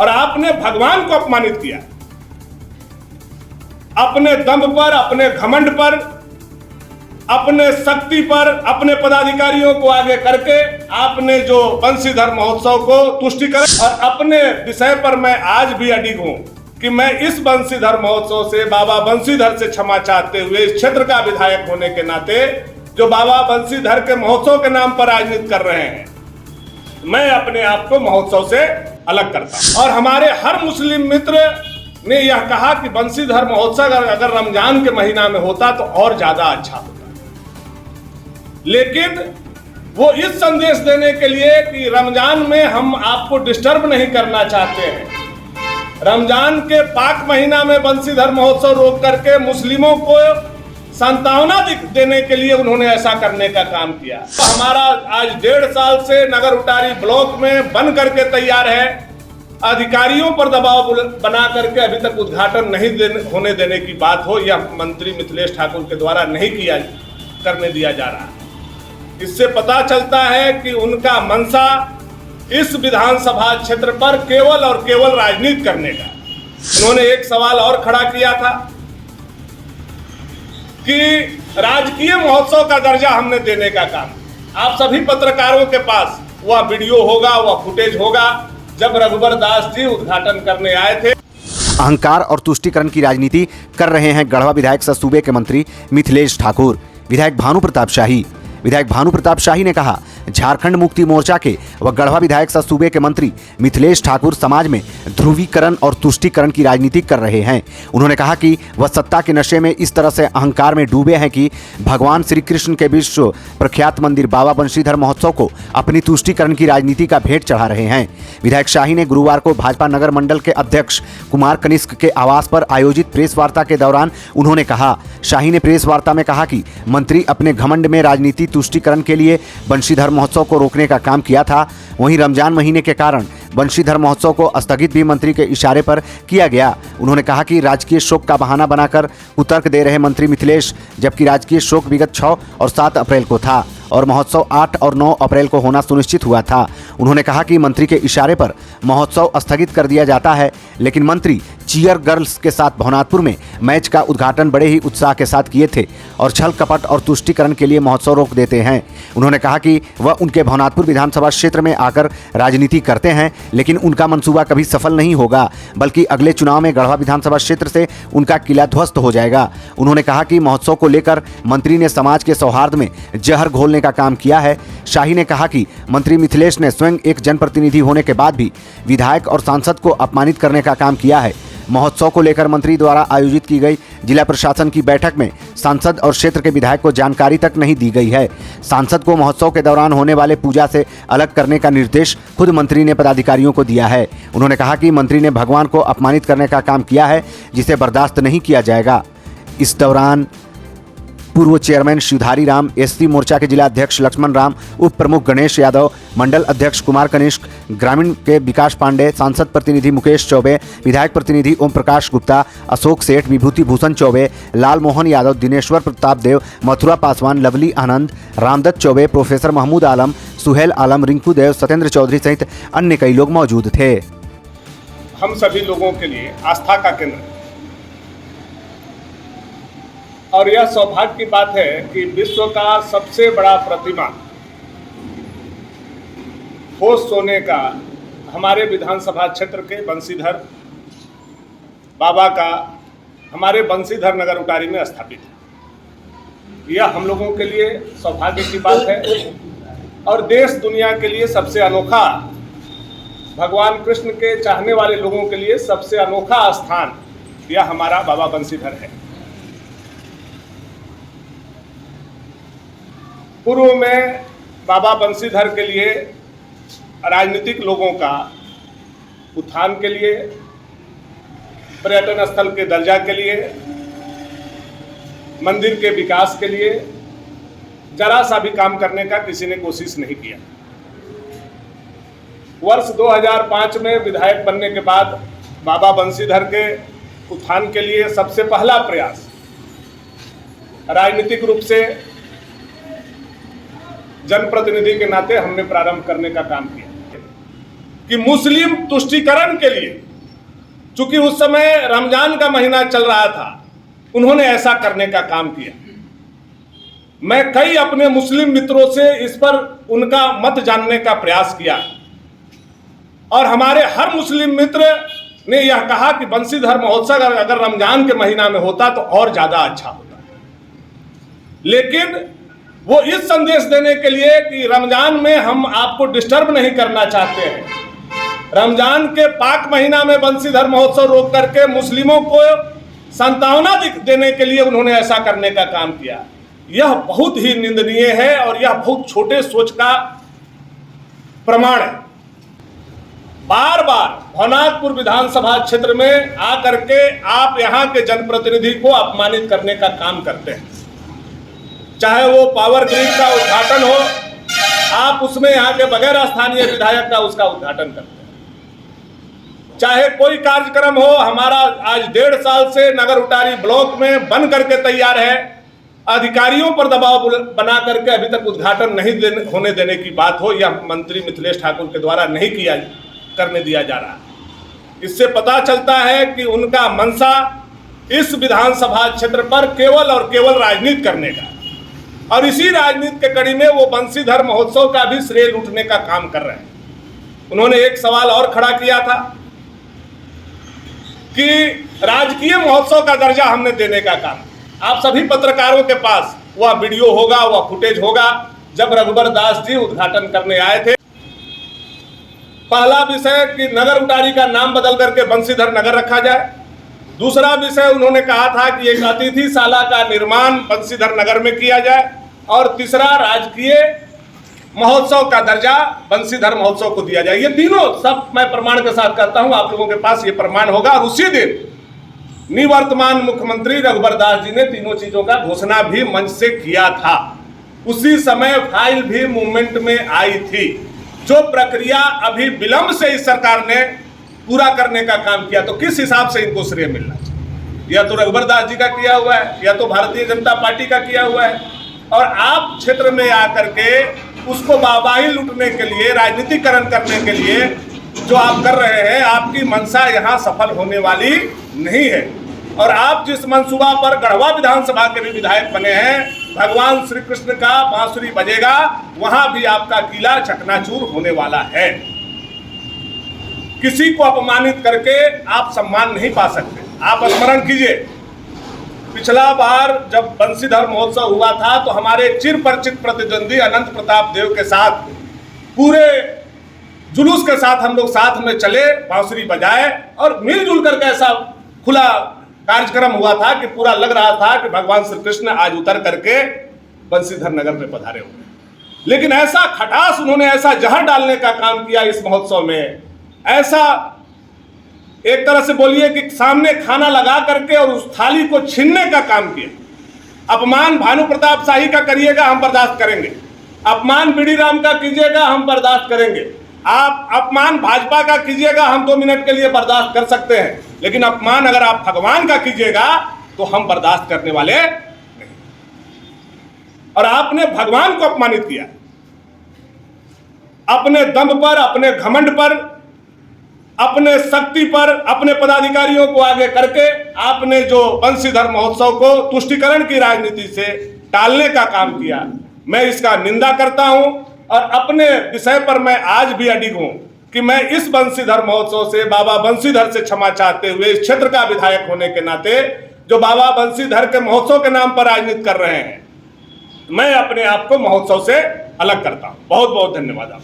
और आपने भगवान को अपमानित किया। अपने दम पर, अपने घमंड पर, अपने शक्ति पर, अपने पदाधिकारियों को आगे करके आपने जो बंशीधर महोत्सव को तुष्टिकरण, और अपने विषय पर मैं आज भी अडिग हूं कि मैं इस बंशीधर महोत्सव से, बाबा बंशीधर से क्षमा चाहते हुए, इस क्षेत्र का विधायक होने के नाते जो बाबा बंशीधर के महोत्सव के नाम पर राजनीति कर रहे हैं, मैं अपने आप को महोत्सव से अलग करता हूं। और हमारे हर मुस्लिम मित्र ने यह कहा कि बंशीधर महोत्सव अगर रमजान के महीना में होता तो और ज्यादा अच्छा होता, लेकिन वो इस संदेश देने के लिए कि रमजान में हम आपको डिस्टर्ब नहीं करना चाहते हैं, रमजान के पाक महीना में बंशीधर महोत्सव रोक करके मुस्लिमों को सांत्वना देने के लिए उन्होंने ऐसा करने का काम किया। तो हमारा आज 1.5 साल से नगर उटारी ब्लॉक में बन करके तैयार है, अधिकारियों पर दबाव बना करके अभी तक उद्घाटन नहीं होने देने की बात हो, यह मंत्री मिथिलेश ठाकुर के द्वारा नहीं करने दिया जा रहा। इससे पता चलता है कि उनका मंशा इस विधानसभा क्षेत्र पर केवल और केवल राजनीति करने का। उन्होंने एक सवाल और खड़ा किया था कि राजकीय महोत्सव का दर्जा हमने देने का काम। आप सभी पत्रकारों के पास वह वीडियो होगा, वह फुटेज होगा जब रघुवर दास जी उद्घाटन करने आए थे। अहंकार और तुष्टीकरण की राजनीति कर रहे हैं गढ़वा विधायक सह सूबे के मंत्री मिथिलेश ठाकुर। विधायक भानु प्रताप शाही ने कहा, झारखंड मुक्ति मोर्चा के व गढ़वा विधायक सह सूबे के मंत्री मिथिलेश ठाकुर समाज में ध्रुवीकरण और तुष्टीकरण की राजनीति कर रहे हैं। उन्होंने कहा कि वह सत्ता के नशे में इस तरह से अहंकार में डूबे हैं कि भगवान श्री कृष्ण के विश्व प्रख्यात मंदिर बाबा बंशीधर महोत्सव को अपनी तुष्टीकरण की राजनीति का भेंट चढ़ा रहे हैं। विधायक शाही ने गुरुवार को भाजपा नगर मंडल के अध्यक्ष कुमार कनिष्क के आवास पर आयोजित प्रेस वार्ता के दौरान उन्होंने कहा, शाही ने प्रेस वार्ता में कहा कि मंत्री अपने घमंड में राजनीति तुष्टीकरण के लिए बंशीधर महोत्सव को रोकने का काम किया था। वहीं रमजान महीने के कारण बंशीधर महोत्सव को स्थगित भी मंत्री के इशारे पर किया गया। उन्होंने कहा कि राजकीय शोक का बहाना बनाकर कुतर्क दे रहे मंत्री मिथिलेश, जबकि राजकीय शोक विगत 6 और 7 अप्रैल को था और महोत्सव 8 और 9 अप्रैल को होना सुनिश्चित हुआ था। उन्होंने कहा कि मंत्री के इशारे पर महोत्सव स्थगित कर दिया जाता है, लेकिन मंत्री चीयर गर्ल्स के साथ भवनाथपुर में मैच का उद्घाटन बड़े ही उत्साह के साथ किए थे और छल कपट और तुष्टीकरण के लिए महोत्सव रोक देते हैं। उन्होंने कहा कि वह उनके भवनाथपुर विधानसभा क्षेत्र में आकर राजनीति करते हैं, लेकिन उनका मंसूबा कभी सफल नहीं होगा, बल्कि अगले चुनाव में गढ़वा विधानसभा क्षेत्र से उनका किला ध्वस्त हो जाएगा। उन्होंने कहा कि महोत्सव को लेकर मंत्री ने समाज के सौहार्द में जहर घोलने का काम किया है। शाही ने कहा कि मंत्री मिथिलेश ने स्वयं एक जनप्रतिनिधि होने के बाद भी विधायक और सांसद को अपमानित करने का काम किया है। महोत्सव को लेकर मंत्री द्वारा आयोजित की गई जिला प्रशासन की बैठक में सांसद और क्षेत्र के विधायक को जानकारी तक नहीं दी गई है। सांसद को महोत्सव के दौरान होने वाले पूजा से अलग करने का निर्देश खुद मंत्री ने पदाधिकारियों को दिया है। उन्होंने कहा कि मंत्री ने भगवान को अपमानित करने का काम किया है, जिसे बर्दाश्त नहीं किया जाएगा। इस दौरान पूर्व चेयरमैन शिवधारी राम, एससी मोर्चा के जिला अध्यक्ष लक्ष्मण राम, उप प्रमुख गणेश यादव, मंडल अध्यक्ष कुमार कनिष्क, ग्रामीण के विकास पांडे, सांसद प्रतिनिधि मुकेश चौबे, विधायक प्रतिनिधि ओम प्रकाश गुप्ता, अशोक सेठ, विभूति भूषण चौबे, लाल मोहन यादव, दिनेश्वर प्रताप देव, मथुरा पासवान, लवली आनंद, रामदत्त चौबे, प्रोफेसर महमूद आलम, सुहेल आलम, रिंकू देव, सत्येंद्र चौधरी सहित अन्य कई लोग मौजूद थे। हम सभी लोगों के लिए आस्था का केंद्र, और यह सौभाग्य की बात है कि विश्व का सबसे बड़ा प्रतिमा होश सोने का हमारे विधानसभा क्षेत्र के बंशीधर बाबा का हमारे बंशीधर नगर उटारी में स्थापित है। यह हम लोगों के लिए सौभाग्य की बात है और देश दुनिया के लिए सबसे अनोखा, भगवान कृष्ण के चाहने वाले लोगों के लिए सबसे अनोखा स्थान यह हमारा बाबा बंशीधर है। पूर्व में बाबा बंशीधर के लिए राजनीतिक लोगों का उत्थान के लिए, पर्यटन स्थल के दर्जा के लिए, मंदिर के विकास के लिए जरा सा भी काम करने का किसी ने कोशिश नहीं किया। वर्ष 2005 में विधायक बनने के बाद बाबा बंशीधर के उत्थान के लिए सबसे पहला प्रयास राजनीतिक रूप से जनप्रतिनिधि के नाते हमने प्रारंभ करने का काम किया। कि मुस्लिम तुष्टीकरण के लिए, चूंकि उस समय रमजान का महीना चल रहा था, उन्होंने ऐसा करने का काम किया। मैं कई अपने मुस्लिम मित्रों से इस पर उनका मत जानने का प्रयास किया और हमारे हर मुस्लिम मित्र ने यह कहा कि बंसीधर महोत्सव अगर रमजान के महीना में होता तो और ज्यादा अच्छा होता। लेकिन वो इस संदेश देने के लिए कि रमजान में हम आपको डिस्टर्ब नहीं करना चाहते हैं, रमजान के पाक महीना में बंसीधर महोत्सव रोक करके मुस्लिमों को सांत्वना देने के लिए उन्होंने ऐसा करने का काम किया। यह बहुत ही निंदनीय है और यह बहुत छोटे सोच का प्रमाण है। बार बार भवनाथपुर विधानसभा क्षेत्र में आकर के आप यहां के जनप्रतिनिधि को अपमानित करने का काम करते हैं। चाहे वो पावर ग्रिड का उद्घाटन हो, आप उसमें यहाँ के बगैर स्थानीय विधायक का उसका उद्घाटन करते हैं। चाहे कोई कार्यक्रम हो, हमारा आज 1.5 साल से नगर उटारी ब्लॉक में बन करके तैयार है, अधिकारियों पर दबाव बना करके अभी तक उद्घाटन नहीं होने देने की बात हो, यह मंत्री मिथिलेश ठाकुर के द्वारा नहीं करने दिया जा रहा। इससे पता चलता है कि उनका मंशा इस विधानसभा क्षेत्र पर केवल और केवल राजनीति करने का, और इसी राजनीति के कड़ी में वो बंसीधर महोत्सव का भी श्रेय लूटने का काम कर रहे हैं। उन्होंने एक सवाल और खड़ा किया था कि राजकीय महोत्सव का दर्जा हमने देने का काम। आप सभी पत्रकारों के पास वह वीडियो होगा, वह फुटेज होगा जब रघुबर दास जी उद्घाटन करने आए थे। पहला विषय कि नगर उटारी का नाम बदल करके बंसीधर नगर रखा जाए। दूसरा विषय उन्होंने कहा था कि एक अतिथिशाला का निर्माण बंसीधर नगर में किया जाए, और तीसरा राजकीय महोत्सव का दर्जा बंसीधर महोत्सव को दिया जाए। ये तीनों सब मैं प्रमाण के साथ करता हूं, आप लोगों के पास ये प्रमाण होगा। और उसी दिन निवर्तमान मुख्यमंत्री रघुबर दास जी ने तीनों चीजों का घोषणा भी मंच से किया था। उसी समय फाइल भी मूवमेंट में आई थी। जो प्रक्रिया अभी विलंब से इस सरकार ने पूरा करने का काम किया, तो किस हिसाब से इनको श्रेय मिलना चाहिए? या तो रघुबर दास जी का किया हुआ है, या तो भारतीय जनता पार्टी का किया हुआ है, और आप क्षेत्र में आकर के उसको वाहवाही लूटने के लिए, राजनीतिकरण करने के लिए जो आप कर रहे हैं, आपकी मंशा यहाँ सफल होने वाली नहीं है। और आप जिस मंसूबा पर गढ़वा विधानसभा के भी विधायक बने हैं, भगवान श्री कृष्ण का बांसुरी बजेगा, वहां भी आपका किला चकनाचूर होने वाला है। किसी को अपमानित करके आप सम्मान नहीं पा सकते। आप स्मरण कीजिए, पिछला बार जब बंसीधर महोत्सव हुआ था तो हमारे चिर परिचित प्रतिद्वंदी अनंत प्रताप देव के साथ पूरे जुलूस के साथ हम लोग साथ में चले, बांसुरी बजाए और मिलजुल करके ऐसा खुला कार्यक्रम हुआ था कि पूरा लग रहा था कि भगवान श्री कृष्ण आज उतर करके बंसीधर नगर में पधारे हुए। लेकिन ऐसा खटास उन्होंने, ऐसा जहर डालने का काम किया इस महोत्सव में, ऐसा एक तरह से बोलिए कि सामने खाना लगा करके और उस थाली को छीनने का काम किया। अपमान भानु प्रताप शाही का करिएगा, हम बर्दाश्त करेंगे। अपमान बीडी राम का कीजिएगा, हम बर्दाश्त करेंगे। आप अपमान भाजपा का कीजिएगा, हम 2 मिनट के लिए बर्दाश्त कर सकते हैं। लेकिन अपमान अगर आप भगवान का कीजिएगा तो हम बर्दाश्त करने वाले नहीं। और आपने भगवान को अपमानित किया अपने दम पर, अपने घमंड पर, अपने शक्ति पर, अपने पदाधिकारियों को आगे करके आपने जो बंसीधर महोत्सव को तुष्टीकरण की राजनीति से टालने का काम किया। मैं इसका निंदा करता हूं और अपने विषय पर मैं आज भी अडिग हूं कि मैं इस बंसीधर महोत्सव से बाबा बंसीधर से क्षमा चाहते हुए, इस क्षेत्र का विधायक होने के नाते जो बाबा बंसीधर के महोत्सव के नाम पर राजनीति कर रहे हैं, मैं अपने आप को महोत्सव से अलग करता हूं। बहुत बहुत धन्यवाद।